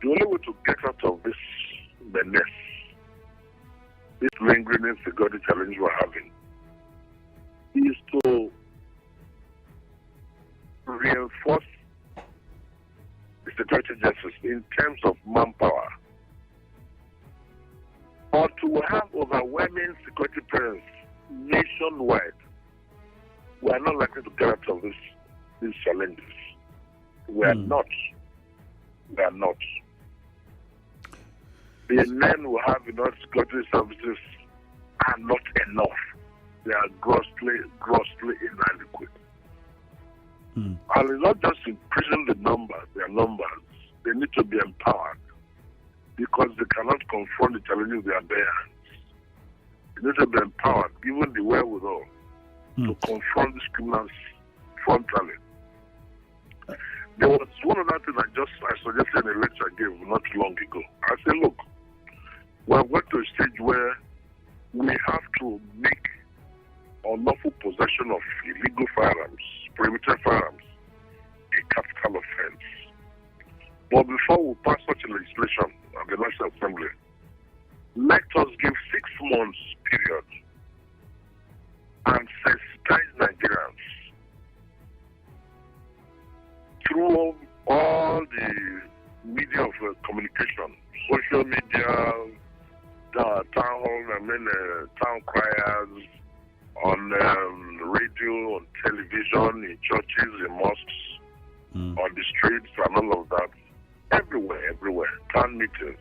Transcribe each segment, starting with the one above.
The only way to get out of this menace, this lingering insecurity challenge we're having, is to reinforce the security agencies in terms of manpower, or to have overwhelming security presence nationwide. We are not likely to get out of these challenges. We are not. We are not. The men we have in our security services are not enough. They are grossly inadequate. And it's not just increasing their numbers. They need to be empowered because they cannot confront the challenges they are bearing. They need to be empowered, given the wherewithal to confront these criminals frontally. There was one other thing I suggested in a lecture I gave not too long ago. I said, look, we have got to a stage where we have to make unlawful possession of illegal firearms, prohibited firearms, a capital offence. But before we pass such a legislation at the National Assembly, let us give 6 months period and sensitize Nigerians through all the media of communication, social media, town hall, town criers, on radio, on television, in churches, in mosques, on the streets, and all of that, everywhere, town meetings,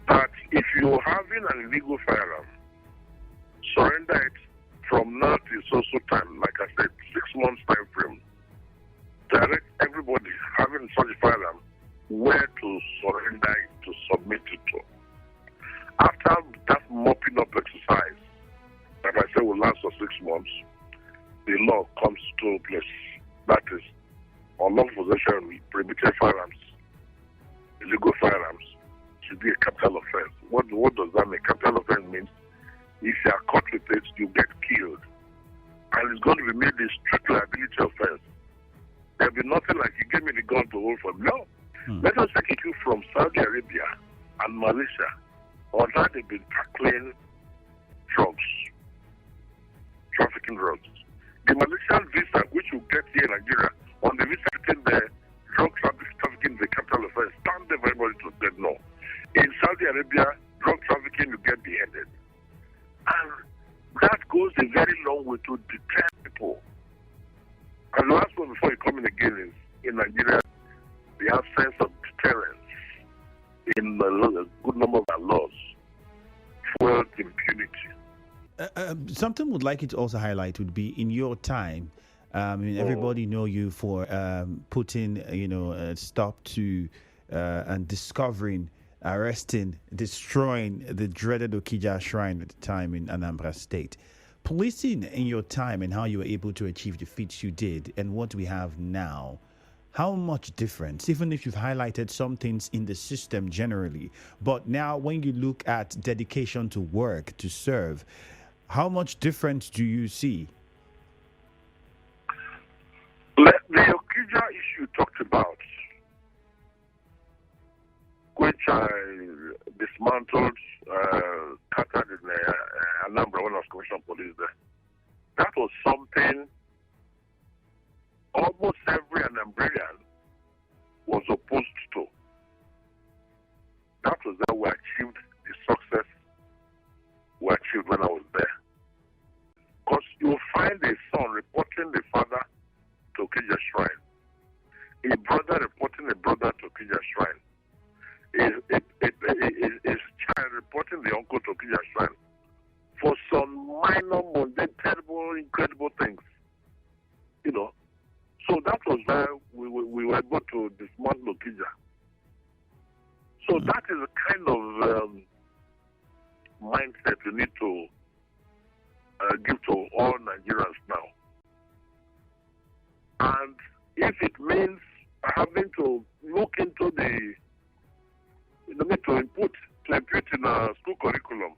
that if you're having an illegal firearm, surrender it from now to so time, like I said, 6 months time frame. Direct everybody having such a firearm where to surrender it, to submit it to. After that mopping up exercise, like I said, will last for 6 months, the law comes to place. That is, unlawful possession of prohibited firearms, illegal firearms, should be a capital offense. What does that mean? Capital offense means if you are caught with it, you get killed. And it's going to be made a strict liability offense. There'll be nothing like you give me the gun to hold for me. No. Let us take you from Saudi Arabia and Malaysia on how they've been tackling drugs, trafficking drugs. The Malaysian visa, which you get here in Nigeria, on the visa written there, drug trafficking is a capital offense. Stand there for everybody to say no. In Saudi Arabia, drug trafficking, you get beheaded. And that goes a very long way to deter people. And the last one before you come in again is, in Nigeria, we have sense of deterrence in a good number of our laws. Fuel impunity. Something would like you to also highlight would be in your time. Everybody know you for putting, a stop to and discovering, arresting, destroying the dreaded Okija Shrine at the time in Anambra State. Policing in your time and how you were able to achieve the feats you did and what we have now, how much difference, even if you've highlighted some things in the system generally, but now when you look at dedication to work, to serve, how much difference do you see? The Okija issue talked about, which I dismantled, scattered in Anambra when I was commissioner of police there. That was something almost every Anambrian was opposed to. That was how we achieved the success we achieved when I was there. Because you find a son reporting the father to Okija Shrine, a brother reporting a brother to Okija Shrine, a child reporting the uncle to Okija Shrine for some minor, mundane, terrible, incredible things. So that was where we were able to dismantle Okija. So that is a kind of mindset you need to give to all Nigerians now. And if it means having to look into to impute in a school curriculum,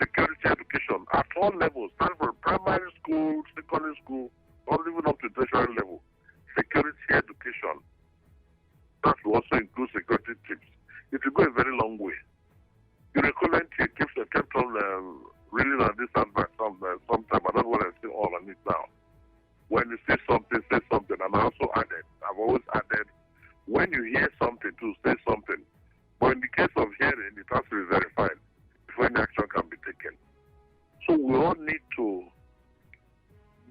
security education at all levels, starting from primary school, secondary school, or even up to tertiary level, security education. That will also include security tips. to say something. But in the case of hearing, it has to be verified before any action can be taken. So we all need to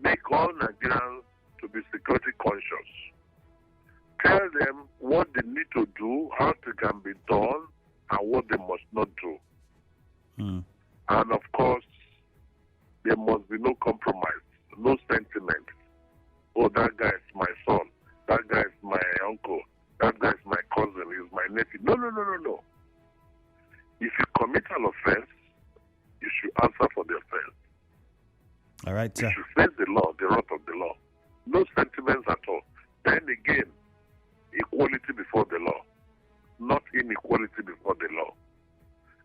make all Nigerians to be security conscious. Tell them what they need to do, how it can be done, and what they must not do. And of course, there must be no compromise, no sentiment. Oh, that guy is my son. That guy is my uncle. That guy is my cousin. He's my nephew. No. If you commit an offense, you should answer for the offense. All right, sir. You should face the law, the wrath of the law. No sentiments at all. Then again, equality before the law, not inequality before the law.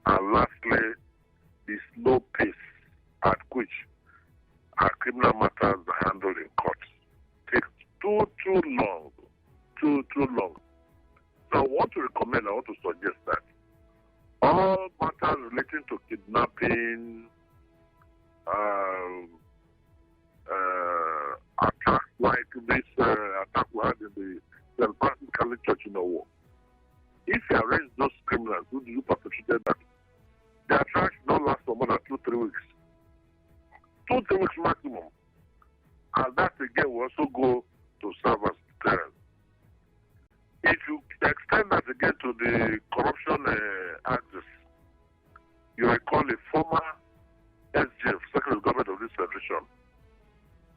And lastly, the slow pace at which our criminal matters are handled in courts takes too long. Too long. So I want to suggest that all matters relating to kidnapping, attacks like this attack we had in the St. Francis Catholic Church in Owo. If you arrest those criminals who perpetrated that, their trial should not last for more than 2-3 weeks. 2-3 weeks maximum. And that again will also go to serve as deterrent. If you extend that again to the corruption axis, you recall a former SGF, Secretary of Government of this federation,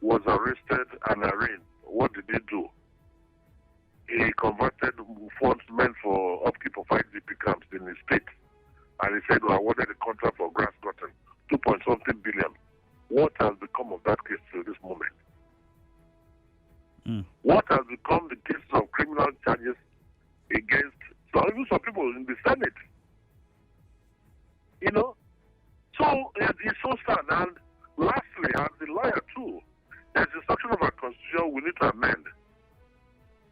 was arrested and arraigned. What did he do? He converted funds meant for upkeep of IDP camps in his state. And he said, I wanted a contract for grass cotton, 2.something billion. What has become of that case to this moment? What has become the case of criminal charges against even some people in the Senate? You know? So it's so sad. And lastly, as a lawyer too, there's a section of our constitution we need to amend.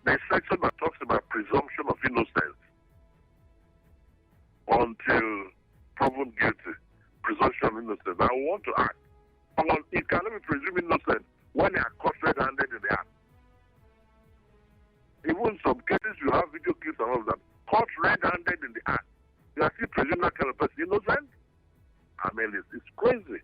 There's a section that talks about presumption of innocence until proven guilty. Presumption of innocence. I want to add, it cannot be presumed innocent when they are caught red-handed in the act. Even some cases you have video clips and all of that. Caught red-handed in the act. You are still presuming that kind of person innocent? I mean, it's crazy.